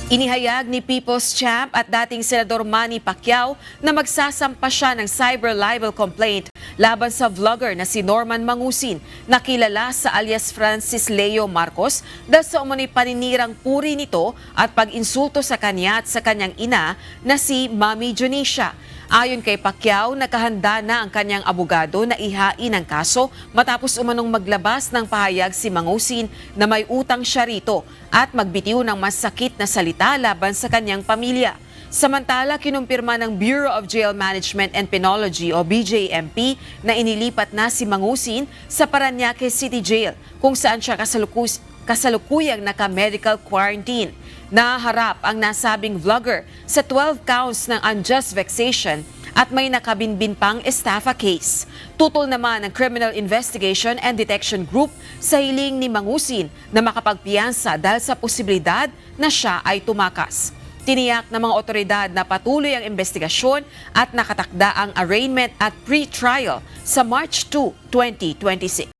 Inihayag ni People's Champ at dating Senador Manny Pacquiao na magsasampa siya ng cyber libel complaint laban sa vlogger na si Norman Mangusin na kilala sa alias Francis Leo Marcos dahil sa umano'y paninirang puri nito at pag-insulto sa kanya at sa kanyang ina na si Mami Junisha. Ayon kay Pacquiao, nakahanda na ang kanyang abogado na ihain ang kaso matapos umanong maglabas ng pahayag si Mangusin na may utang siya rito at magbitiw ng masakit na salita laban sa kanyang pamilya. Samantala, kinumpirma ng Bureau of Jail Management and Penology o BJMP na inilipat na si Mangusin sa Parañaque City Jail kung saan siya kasalukuyang naka-medical quarantine. Naharap ang nasabing vlogger sa 12 counts ng unjust vexation at may nakabinbin pang estafa case. Tutol naman ang Criminal Investigation and Detection Group sa hiling ni Mangusin na makapagpiyansa dahil sa posibilidad na siya ay tumakas. Tiniyak ng mga otoridad na patuloy ang investigasyon at nakatakda ang arraignment at pre-trial sa March 2, 2026.